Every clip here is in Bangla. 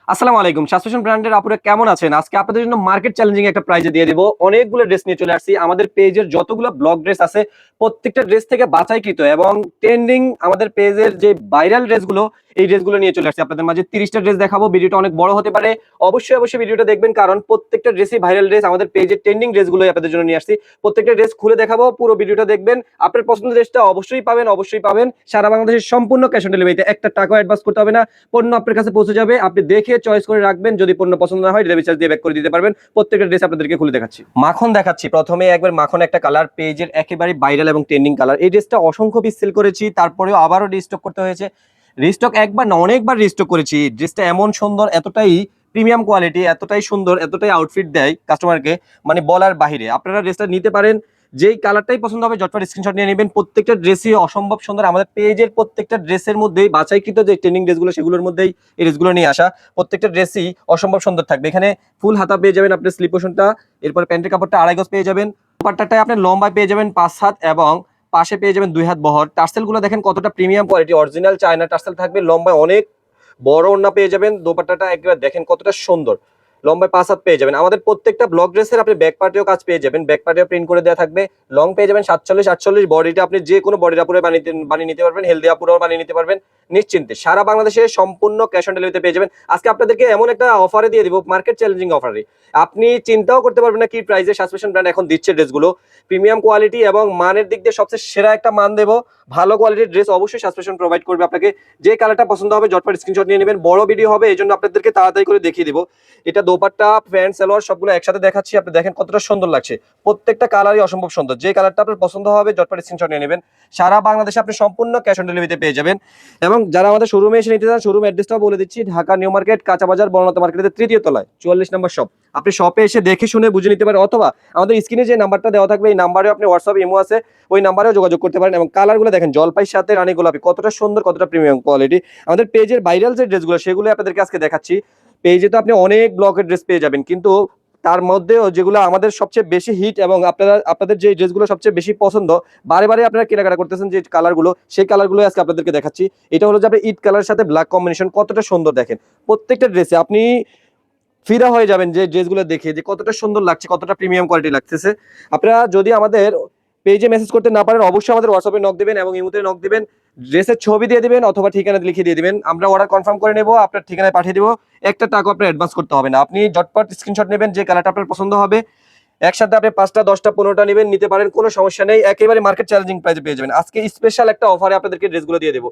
আসসালামু আলাইকুম। সাসপেশন ব্র্যান্ডের আপুরা কেমন আছেন? আজকে আপনাদের জন্য মার্কেট চ্যালেঞ্জিং একটা প্রাইজে দিয়ে দিব। অনেকগুলো ড্রেস নিয়ে চলে আসছি। আমাদের পেজের যতগুলো ব্লক ড্রেস আছে, প্রত্যেকটা ড্রেস থেকে বাছাইকৃত এবং ট্রেন্ডিং আমাদের পেজের যে ভাইরাল ড্রেসগুলো, এই ড্রেসগুলো নিয়ে চলে আসছি। আপনাদের মাঝে 30 টা ড্রেস দেখাবো। ভিডিওটা অনেক বড় হতে পারে। অবশ্যই ভিডিওটা দেখবেন, কারণ প্রত্যেকটা ড্রেসই ভাইরাল ড্রেস। আমাদের পেজের ট্রেন্ডিং ড্রেসগুলোই আপনাদের জন্য নিয়ে আসছি। প্রত্যেকটা ড্রেস খুলে দেখাবো। পুরো ভিডিওটা দেখবেন। আপনার পছন্দের ড্রেসটা অবশ্যই পাবেন। সারা বাংলাদেশের সম্পূর্ণ ক্যাশ অন ডেলিভারিতে। একটা টাকাও অ্যাডভান্স করতে হবে না। পণ্য আপনার কাছে পৌঁছে যাবে, আপনি দেখে চয়েস করে রাখবেন। যদি পণ্য পছন্দ না হয় ডেলিভারি চার্জ দিয়ে ব্যাক করে দিতে পারবেন। প্রত্যেকটা ড্রেস আপনাদেরকে খুলে দেখাচ্ছি। মাখন দেখাচ্ছি। প্রথমে একবার মাখন একটা কালার, পেজের একেবারে ভাইরাল এবং ট্রেন্ডিং কালার। এই ড্রেসটা অসংখ্য পিস সেল করেছি, তারপরেও আবারও রিস্টক করতে হয়েছে। রিস্টক একবার না, অনেকবার রিস্টক করেছি। ড্রেসটা এমন সুন্দর, এতটাই প্রিমিয়াম কোয়ালিটি, এতটাই সুন্দর, এতটাই আউটফিট দেয় কাস্টমারকে, মানে বলার বাহিরে। আপনারা ড্রেসটা নিতে পারেন, যেই কালারটাই পছন্দ হবে ঝটপট স্ক্রিনশট নিয়ে নেবেন। প্রত্যেকটা ড্রেসই অসম্ভব সুন্দর। আমাদের পেজের প্রত্যেকটা ড্রেসের মধ্যেই বাছাইকৃত যে ট্রেন্ডিং ড্রেসগুলো, সেগুলোর মধ্যেই এই ড্রেসগুলো নিয়ে আসা। প্রত্যেকটা ড্রেসই অসম্ভব সুন্দর থাকবে। এখানে ফুল হাতা পেয়ে যাবেন আপনার স্লিপ পোর্শনটা, এরপর প্যান্টের কাপড়টা 2.5 গজ পেয়ে যাবেন। দুপাট্টাটায় আপনি লম্বায় পেয়ে যাবেন 5 হাত এবং পাশে পেয়ে যাবেন 2 হাত বহর। টার্সেলগুলো দেখেন কতটা premium quality, original China tassel থাকবে। লম্বায় অনেক বড় ওড়না পেয়ে যাবেন। দোপাট্টাটা একবার দেখেন কতটা সুন্দর, লম্বায় 5 হাত পেয়ে যাবেন। আমাদের প্রত্যেকটা ব্লক ড্রেসের আপনি ব্যাক পার্টেও কাজ পেয়ে যাবেন, ব্যাক পার্টেও প্রিন্ট করে দেওয়া থাকবে। লং পেয়ে যাবেন 47-48। বডিটা আপনি যে কোনো বডির আপুরে বানিয়ে নিতে পারবেন, হেলদি আপুরাও বানিয়ে নিতে পারবেন নিশ্চিন্তে। সারা বাংলাদেশে সম্পূর্ণ ক্যাশ অন ডেলিভারিতে পেয়ে যাবেন। আজকে আপনাদেরকে এমন একটা অফারে দিয়ে দিব, মার্কেট চ্যালেঞ্জিং অফারে। আপনি চিন্তাও করতে পারবেন না কি প্রাইসে সাসপেশন ব্র্যান্ড এখন দিচ্ছে ড্রেসগুলো। প্রিমিয়াম কোয়ালিটি এবং মানের দিক দিয়ে সবচেয়ে সেরা একটা মান দেবো। ভালো কোয়ালিটির ড্রেস অবশ্যই সাসপেশন প্রোভাইড করবে আপনাকে। যে কালারটা পছন্দ হবে ঝটপট স্ক্রিনশট নিয়ে নেবেন। বড় ভিডিও হবে, এই জন্য আপনাদেরকে তাড়াতাড়ি করে দেখিয়ে দিব। এটা দোপাট্টা, প্যান্ট, সালোয়ার সবগুলো একসাথে দেখাচ্ছি। আপনি দেখেন কতটা সুন্দর লাগছে। প্রত্যেকটা কালারই অসম্ভব সুন্দর। যে কালারটা আপনার পছন্দ হবে ঝটপট স্ক্রিনশট নিয়ে নেবেন। সারা বাংলাদেশে আপনি সম্পূর্ণ ক্যাশ অন ডেলিভারিতে পেয়ে যাবেন। এবং যারা আমাদের শোরুমে এসে নিতে চান, শোরুম অ্যাড্রেসটাও বলে দিচ্ছি। ঢাকা নিউ মার্কেট, কাঁচা বাজার, বনলতা মার্কেটের 3য় তলায় 44 নম্বর শপ। আপনি শপে এসে দেখে শুনে বুঝে নিতে পারেন, অথবা আমাদের স্ক্রিনে যে নাম্বারটা দেওয়া থাকবে, এই নাম্বারে আপনি হোয়াটসঅ্যাপ, ইমো আছে, ওই নাম্বারেও যোগাযোগ করতে পারেন। এবং কালারগুলো দেখেন, জলপাইয়ের সাথে রানী গোলাপি, কতটা সুন্দর, কতটা প্রিমিয়াম কোয়ালিটি। আমাদের পেজের ভাইরাল যে ড্রেসগুলো, সেগুলো আপনাদেরকে আজকে দেখাচ্ছি। পেজে তো আপনি অনেক ব্লকের ড্রেস পেয়ে যাবেন, কিন্তু তার মধ্যেও যেগুলো আমাদের সবচেয়ে বেশি হিট এবং আপনাদের যে ড্রেসগুলো সবচেয়ে বেশি পছন্দ, বারে আপনারা কেনাকাটা করতেছেন যে কালারগুলো, সেই কালারগুলো আজকে আপনাদেরকে দেখাচ্ছি। এটা হলো যে আপনি ইট কালারের সাথে ব্ল্যাক কম্বিনেশন, কতটা সুন্দর দেখেন। প্রত্যেকটা ড্রেসে আপনি ফিদা হয়ে যাবেন যে ড্রেসগুলো দেখে, যে কতটা সুন্দর লাগছে, কতটা প্রিমিয়াম কোয়ালিটি লাগতেছে। আপনারা যদি আমাদের পেজে মেসেজ করতে না পারেন, অবশ্যই আমাদের হোয়াটসঅ্যাপে নক দিবেন এবং ইমোতে নক দিবেন। ড্রেসের ছবি দিয়ে দিবেন অথবা ঠিকানা লিখে দিয়ে দিবেন। আমরা অর্ডার কনফার্ম করে নেব, আপনার ঠিকানায় পাঠিয়ে দিব। একটা টাকা আপনার অ্যাডভান্স করতে হবে না। আপনি ঝটপট স্ক্রিনশট নেবেন, যে কালারটা আপনার পছন্দ হবে। একসাথে আপনি 5টা, 10টা, 15টা নেবেন, নিতে পারেন, কোনো সমস্যা নেই। একেবারে মার্কেট চ্যালেঞ্জিং প্রাইসে পেয়ে যাবেন। আজকে স্পেশাল একটা অফারে আপনাদেরকে ড্রেসগুলো দিয়ে দেবো,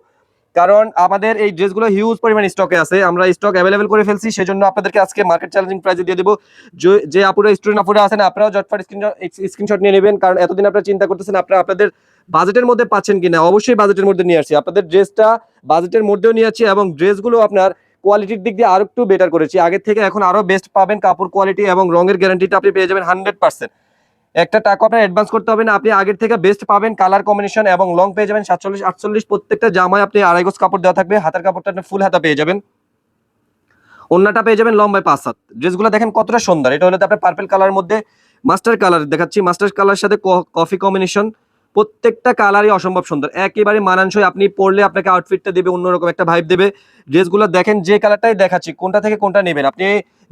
কারণ আমাদের এই ড্রেসগুলো হিউজ পরিমাণ স্টকে আছে। আমরা স্টক অ্যাভেলেবেল করে ফেলছি, সেজন্য আপনাদেরকে আজকে মার্কেট চ্যালেঞ্জিং প্রাইসে দিয়ে দেবো। যে আপুরা স্টুডেন্ট আপুরা আছেন, আপনারাও ঝটপট স্ক্রিনশট নিয়ে নেবেন, কারণ এতদিন আপনারা চিন্তা করতেছেন আপনারা আপনাদের বাজেটের মধ্যে পাচ্ছেন কিনা। অবশ্যই বাজেটের মধ্যে নিয়ে আসছি। আপনাদের ড্রেসটা বাজেটের মধ্যেও নিয়ে আসছি এবং ড্রেসগুলো আপনার কোয়ালিটির দিক দিয়ে আরো একটু বেটার করেছি। আগের থেকে এখন আরো বেস্ট পাবেন। কাপড় কোয়ালিটি এবং রঙের গ্যারান্টিটা আপনি পেয়ে যাবেন 100%। একটা টাকা আপনার অ্যাডভান্স করতে হবে না, আপনি আগের থেকে বেস্ট পাবেন। কালার কম্বিনেশন এবং লং পেয়ে যাবেন 47-48। প্রত্যেকটা জামায় আপনি 2.5 গজ কাপড় দেওয়া থাকবে। হাতের কাপড়টা আপনি ফুল হাতা পেয়ে যাবেন। ওন্নাটা পেয়ে যাবেন লম্বায় 5 হাত। ড্রেসগুলো দেখেন কতটা সুন্দর। এটা হলো আপনার পার্পল কালারের মধ্যে মাস্টার কালার দেখাচ্ছি। মাস্টার কালারের সাথে কফি কম্বিনেশন। প্রত্যেকটা কালারই অসম্ভব সুন্দর, একেবারে মানানসই। আপনি পরলে আপনাকে আউটফিটটা দেবে, অন্যরকম একটা ভাইব দেবে। ড্রেসগুলো দেখেন, যে কালারটাই দেখাচ্ছি, কোনটা থেকে কোনটা নেবেন আপনি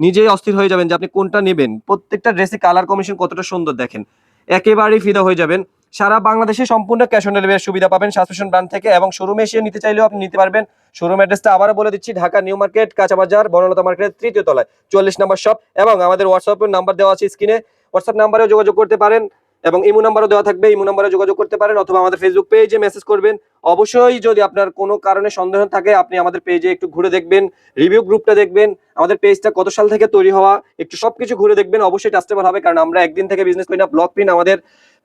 নিজেই অস্থির হয়ে যাবেন যে আপনি কোনটা নেবেন। প্রত্যেকটা ড্রেসে কালার কম্বিনেশন কতটা সুন্দর দেখেন, একেবারেই ফিদা হয়ে যাবেন। সারা বাংলাদেশে সম্পূর্ণ ক্যাশ অন ডেলিভারির সুবিধা পাবেন সাসপেশন ব্র্যান্ড থেকে, এবং শোরুমে এসে নিতে চাইলেও আপনি নিতে পারবেন। শোরুম অ্যাড্রেসটা আবারও বলে দিচ্ছি, ঢাকা নিউ মার্কেট, কাঁচা বাজার, বনলতা মার্কেটের 3য় তলায় 44 নম্বর শপ। এবং আমাদের হোয়াটসঅ্যাপের নাম্বার দেওয়া আছে স্ক্রিনে, হোয়াটসঅ্যাপ নাম্বারেও যোগাযোগ করতে পারেন এবং ইমো নাম্বারও দেওয়া থাকবে, ইমো নাম্বারে যোগাযোগ করতে পারেন অথবা আমাদের ফেসবুক পেজে মেসেজ করবেন। অবশ্যই যদি আপনার কোনো কারণে সন্দেহ থাকে, আপনি আমাদের পেজে একটু ঘুরে দেখবেন, রিভিউ গ্রুপটা দেখবেন, আমাদের পেজটা কত সাল থেকে তৈরি হওয়া, একটু সবকিছু ঘুরে দেখবেন। অবশ্যই ট্রাস্টেবল হবে, কারণ আমরা একদিন থেকে বিজনেস করি না। ব্লক প্রিন্ট আমাদের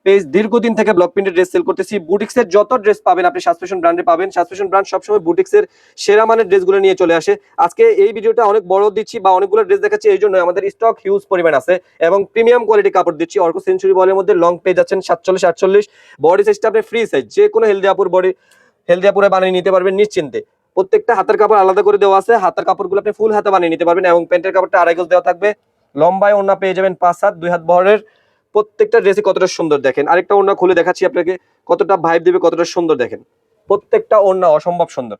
পেজ, দীর্ঘদিন থেকে ব্লক প্রিন্টের ড্রেস সেল করতেছি। বুটিক্সের যত ড্রেস পাবেন আপনি সাসপেশন ব্র্যান্ডে পাবেন। সাসপেশন ব্র্যান্ড সবসময় বুটিক্সের সেরা মানের ড্রেসগুলো নিয়ে চলে আসে। আজকে এই ভিডিওটা অনেক বড় দিচ্ছি বা অনেকগুলো ড্রেস দেখাচ্ছি, এই জন্য আমাদের স্টক হিউজ পরিমাণ আছে এবং প্রিমিয়াম কোয়ালিটি কাপড় দিচ্ছি। অর্ক সেঞ্চুরি বলের মধ্যে লং পেয়ে যাচ্ছেন 47-48। বডি সাইজটা আপনি ফ্রি সাইজ, যে কোনো হেলদি আপুরে বানিয়ে নিতে পারবেন নিশ্চিন্তে। প্রত্যেকটা হাতের কাপড় আলাদা করে দেওয়া আছে। হাতের কাপড়গুলো আপনি ফুল হাতে বানিয়ে নিতে পারবেন এবং প্যান্টের কাপড়টা 2.5 গজ দেওয়া থাকবে। লম্বায় ওড়না পেয়ে যাবেন 5 হাত, 2 হাত বহরের। প্রত্যেকটা ড্রেসই কতটা সুন্দর দেখেন। আরেকটা ওড়না খুলে দেখাচ্ছি আপনাকে, কতটা ভাইব দিবে, কতটা সুন্দর দেখেন। প্রত্যেকটা ওড়না অসম্ভব সুন্দর।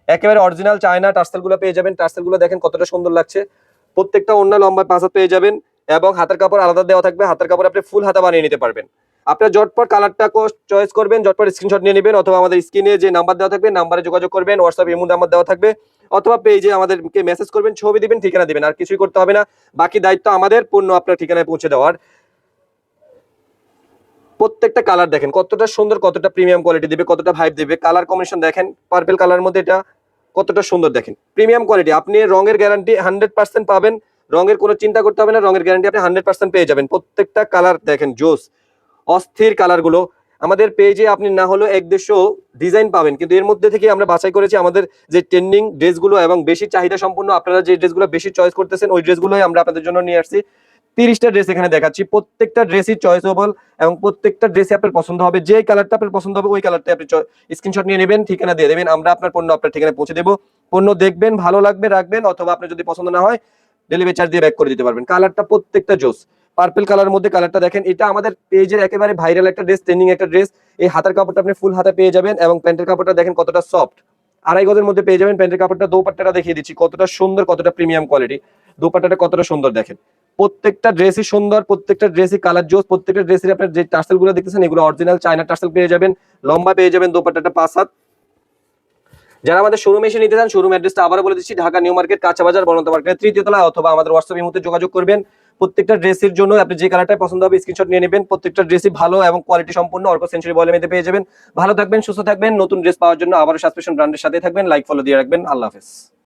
একেবারে অরিজিনাল চায়না টার্সেল গুলো পেয়ে যাবেন। টার্সেল গুলো দেখেন কতটা সুন্দর লাগছে। প্রত্যেকটা ওড়না লম্বা 5 হাত পেয়ে যাবেন এবং হাতের কাপড় আলাদা দেওয়া থাকবে। হাতের কাপড় আপনি ফুল হাতা বানিয়ে নিতে পারবেন। আপনার ঝটপট কালারটা চয়েস করবেন, ঝটপট স্ক্রিনশট নিয়ে নেবেন, অথবা আমাদের স্ক্রিনে যে নাম্বার দেওয়া থাকবে নাম্বারে যোগাযোগ করবেন। হোয়াটসঅ্যাপ ইমো নাম্বার দেওয়া থাকবে, অথবা পেজে আমাদেরকে মেসেজ করবেন, ছবি দিবেন, ঠিকানা দিবেন, আর কিছুই করতে হবে না। বাকি দায়িত্ব আমাদের, পণ্য আপনার ঠিকানায় পৌঁছে দেওয়ার। প্রত্যেকটা কালার দেখেন কতটা সুন্দর, কতটা প্রিমিয়াম কোয়ালিটি দিবে, কতটা ভাইব দিবে। কালার কম্বিনেশন দেখেন, পার্পল কালার মধ্যে এটা কতটা সুন্দর দেখেন। প্রিমিয়াম কোয়ালিটি, আপনি রঙের গ্যারান্টি 100% পাবেন। রঙের কোনো চিন্তা করতে হবে না, রঙের গ্যারান্টি আপনি 100% পেয়ে যাবেন। প্রত্যেকটা কালার দেখেন জোস, অস্থির কালার গুলো। আমাদের পেজে আপনি না হলেও 1-150 ডিজাইন পাবেন, কিন্তু এর মধ্যে থেকে আমরা বাছাই করেছি আমাদের যে ট্রেন্ডিং ড্রেসগুলো এবং বেশি চাহিদা সম্পন্ন, আপনারা যে ড্রেসগুলো বেশি চয়েস করতেছেন ওই ড্রেসগুলোই আমরা আপনাদের জন্য নিয়ে আসছি। 30টা ড্রেস এখানে দেখাচ্ছি, প্রত্যেকটা ড্রেসই চয়েসেবল এবং প্রত্যেকটা ড্রেসই আপনার পছন্দ হবে। যে কালারটা আপনার পছন্দ হবে ওই কালারটা আপনি স্ক্রিনশট নিয়ে নেবেন, ঠিকানা দিয়ে দেবেন, আমরা আপনার পণ্য আপনার ঠিকানায় পৌঁছে দেবো। পণ্য দেখবেন, ভালো লাগবে রাখবেন, অথবা আপনার যদি পছন্দ না হয় ডেলিভারি চার্জ দিয়ে ব্যাক করে দিতে পারবেন। কালারটা প্রত্যেকটা জোস। পার্পল কালার মধ্যে কালারটা দেখেন, এটা আমাদের পেজের একেবারে ভাইরাল একটা ড্রেস, ট্রেন্ডিং একটা ড্রেস। এই হাতের কাপড়টা আপনি ফুল হাতা পেয়ে যাবেন এবং প্যান্টের কাপড়টা দেখেন কতটা সফট, 2.5 গজের মধ্যে পেয়ে যাবেন। প্যান্টের কাপড়টা, দোপাট্টাটা দেখিয়ে দিচ্ছি কতটা সুন্দর, কতটা প্রিমিয়াম কোয়ালিটি। দোপাট্টাটা কতটা সুন্দর দেখেন। প্রত্যেকটা ড্রেসই সুন্দর, প্রত্যেকটা ড্রেসই কালার জোস। প্রত্যেকটা ড্রেসের আপনার যে টার্সেল গুলো দেখতেছেন এগুলো অরিজিনাল চায়না টার্সেল পেয়ে যাবেন। লম্বা পেয়ে যাবেন, দোপাট্টাটা 5 হাত। যারা আমাদের শোরুমে এসে নিতে চান, শোরুম অ্যাড্রেসটা আবারও বলে দিচ্ছি, ঢাকা নিউ মার্কেট, কাঁচা বাজার, বনতা মার্কেটের 3য় তলা, অথবা আমাদের হোয়াটসঅ্যাপ ইমোতে যোগাযোগ করবেন। প্রত্যেকটা ড্রেসের জন্য আপনি যে কালারটা পছন্দ হবে স্ক্রিনশট নিয়ে নেবেন। প্রত্যেকটা ড্রেসই ভালো এবং কোয়ালিটি সম্পূর্ণ। অর্ক সেঞ্চুরি বয়লেমেতে পেয়ে যাবেন। ভালো থাকবেন, সুস্থ থাকবেন। নতুন ড্রেস পাওয়ার জন্য আবারও সাসপেশন ব্র্যান্ডের সাথে থাকবেন। লাইক ফলো দিয়ে রাখবেন। আল্লাহ হাফেজ।